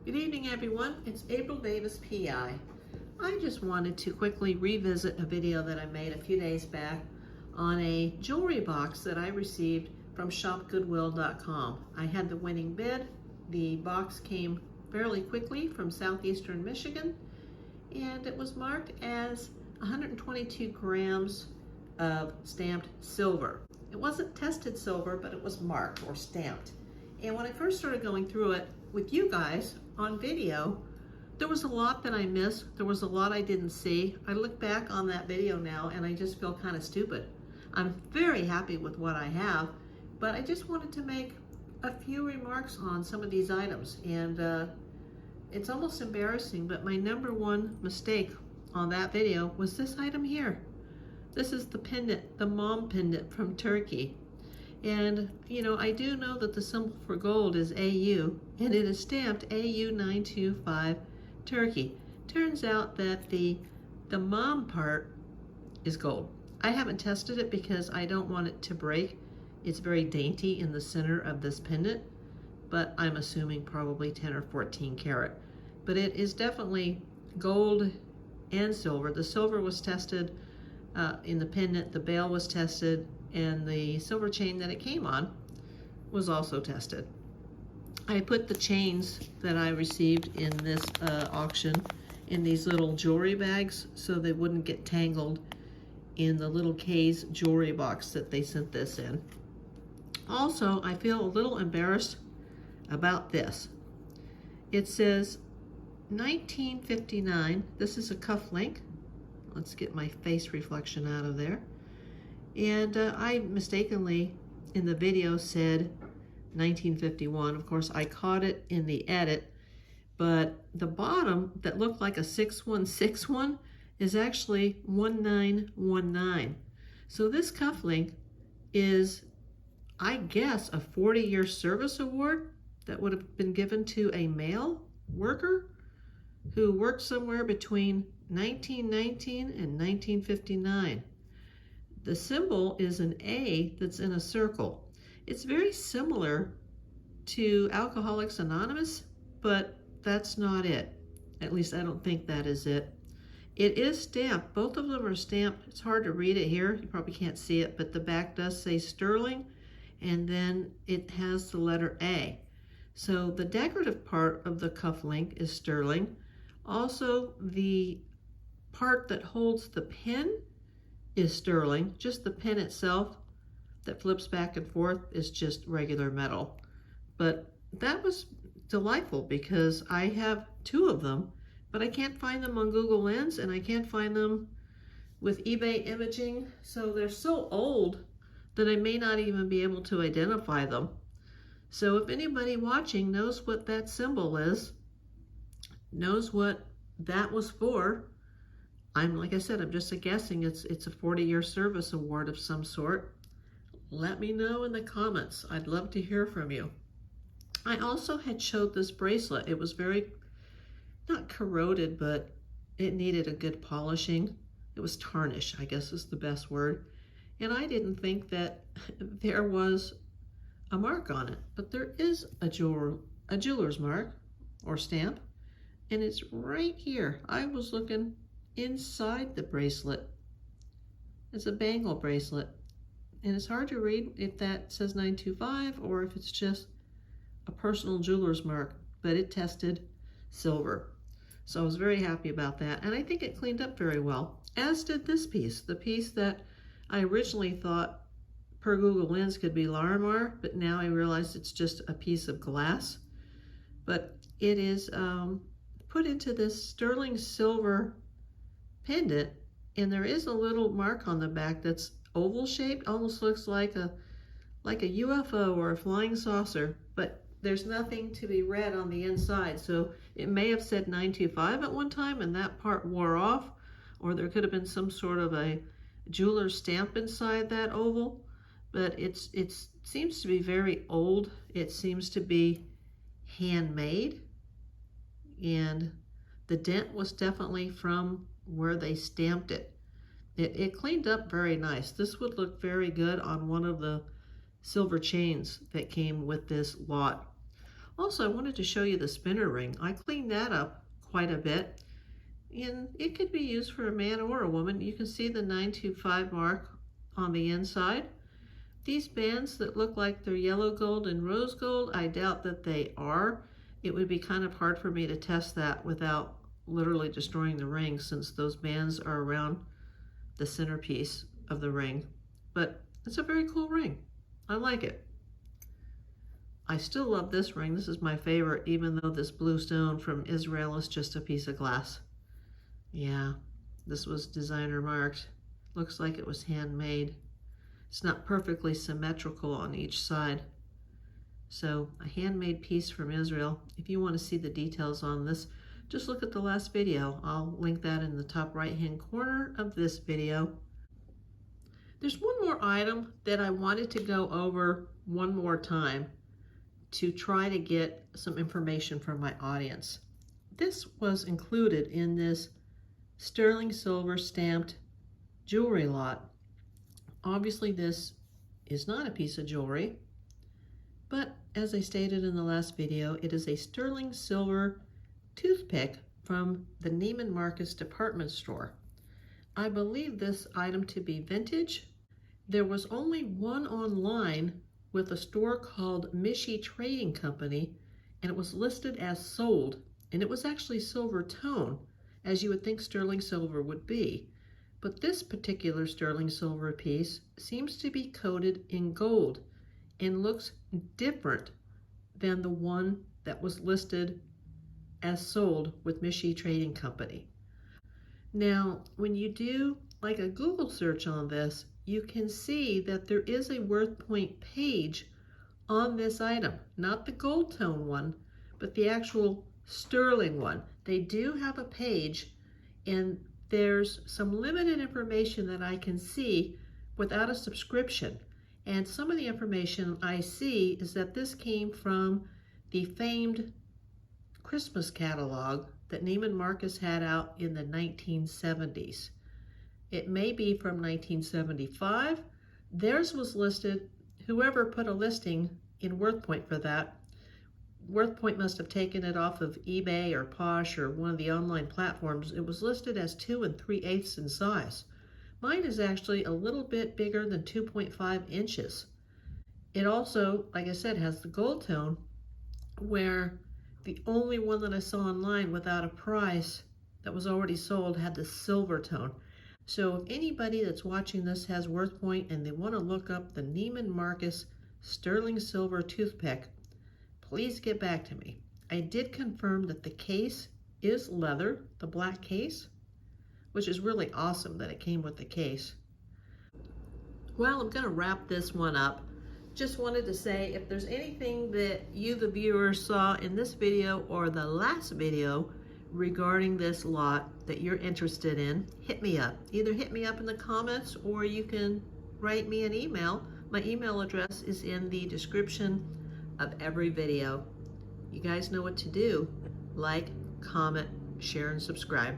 Good evening, everyone. It's April Davis PI. I just wanted to quickly revisit a video that I made a few days back on a jewelry box that I received from shopgoodwill.com. I had the winning bid. The box came fairly quickly from southeastern Michigan, and it was marked as 122 grams of stamped silver. It wasn't tested silver, but it was marked or stamped. And when I first started going through it with you guys on video, there was a lot that I missed. There was a lot I didn't see. I look back on that video now and I just feel kind of stupid. I'm very happy with what I have, but I just wanted to make a few remarks on some of these items. And it's almost embarrassing, but my number one mistake on that video was this item here. This is the pendant, the mom pendant from Turkey. And, you know, I do know that the symbol for gold is AU, and it is stamped AU925 Turkey. Turns out that the mom part is gold. I haven't tested it because I don't want it to break. It's very dainty in the center of this pendant, but I'm assuming probably 10 or 14 karat. But it is definitely gold and silver. The silver was tested in the pendant, the bail was tested, and the silver chain that it came on was also tested. I put the chains that I received in this auction in these little jewelry bags so they wouldn't get tangled in the little K's jewelry box that they sent this in. Also, I feel a little embarrassed about this. It says 1959. This is a cuff link. Let's get my face reflection out of there. And I mistakenly in the video said 1951. Of course, I caught it in the edit, but the bottom that looked like a 6161 is actually 1919. So this cuff link is, I guess, a 40-year service award that would have been given to a male worker who worked somewhere between 1919 and 1959. The symbol is an A that's in a circle. It's very similar to Alcoholics Anonymous, but that's not it. At least I don't think that is it. It is stamped. Both of them are stamped. It's hard to read it here. You probably can't see it, but the back does say sterling, and then it has the letter A. So the decorative part of the cuff link is sterling. Also, the part that holds the pin is sterling. Just the pin itself that flips back and forth is just regular metal. But that was delightful because I have two of them, but I can't find them on Google Lens, and I can't find them with eBay imaging. So they're so old that I may not even be able to identify them. So if anybody watching knows what that symbol is, knows what that was for, like I said, I'm just guessing it's a 40-year service award of some sort. Let me know in the comments. I'd love to hear from you. I also had showed this bracelet. It was very, not corroded, but it needed a good polishing. It was tarnished, I guess is the best word. And I didn't think that there was a mark on it, but there is a jeweler's mark or stamp, and it's right here. I was looking inside the bracelet. It's a bangle bracelet, and it's hard to read if that says 925 or if it's just a personal jeweler's mark, but it tested silver. So I was very happy about that, and I think it cleaned up very well, as did this piece. The piece that I originally thought per Google Lens could be Larimar, but now I realize it's just a piece of glass. But it is put into this sterling silver pendant, and there is a little mark on the back that's oval shaped, almost looks like a UFO or a flying saucer, but there's nothing to be read on the inside. So it may have said 925 at one time and that part wore off, or there could have been some sort of a jeweler's stamp inside that oval, but it seems to be very old. It seems to be handmade, and the dent was definitely from where they stamped it. It cleaned up very nice. This would look very good on one of the silver chains that came with this lot. Also, I wanted to show you the spinner ring. I cleaned that up quite a bit, and it could be used for a man or a woman. You can see the 925 mark on the inside. These bands that look like they're yellow gold and rose gold, I doubt that they are. It would be kind of hard for me to test that without literally destroying the ring, since those bands are around the centerpiece of the ring. But it's a very cool ring. I like it. I still love this ring. This is my favorite, even though this blue stone from Israel is just a piece of glass. Yeah, this was designer marked. Looks like it was handmade. It's not perfectly symmetrical on each side. So a handmade piece from Israel. If you want to see the details on this, just look at the last video. I'll link that in the top right-hand corner of this video. There's one more item that I wanted to go over one more time to try to get some information from my audience. This was included in this sterling silver stamped jewelry lot. Obviously, this is not a piece of jewelry, but as I stated in the last video, it is a sterling silver toothpick from the Neiman Marcus department store. I believe this item to be vintage. There was only one online with a store called Mishi Trading Company, and it was listed as sold, and it was actually silver tone, as you would think sterling silver would be. But this particular sterling silver piece seems to be coated in gold and looks different than the one that was listed as sold with Mishi Trading Company. Now, when you do like a Google search on this, you can see that there is a worth point page on this item, not the gold tone one, but the actual sterling one. They do have a page, and there's some limited information that I can see without a subscription. And some of the information I see is that this came from the famed Christmas catalog that Neiman Marcus had out in the 1970s. It may be from 1975. Theirs was listed, whoever put a listing in WorthPoint for that, WorthPoint must have taken it off of eBay or Posh or one of the online platforms. It was listed as 2 3/8 in size. Mine is actually a little bit bigger than 2.5 inches. It also, like I said, has the gold tone, where the only one that I saw online without a price that was already sold had the silver tone. So if anybody that's watching this has WorthPoint and they want to look up the Neiman Marcus sterling silver toothpick, please get back to me. I did confirm that the case is leather, the black case, which is really awesome that it came with the case. Well, I'm going to wrap this one up. Just wanted to say, if there's anything that you, the viewers, saw in this video or the last video regarding this lot that you're interested in, hit me up. Either hit me up in the comments or you can write me an email. My email address is in the description of every video. You guys know what to do. Like, comment, share, and subscribe.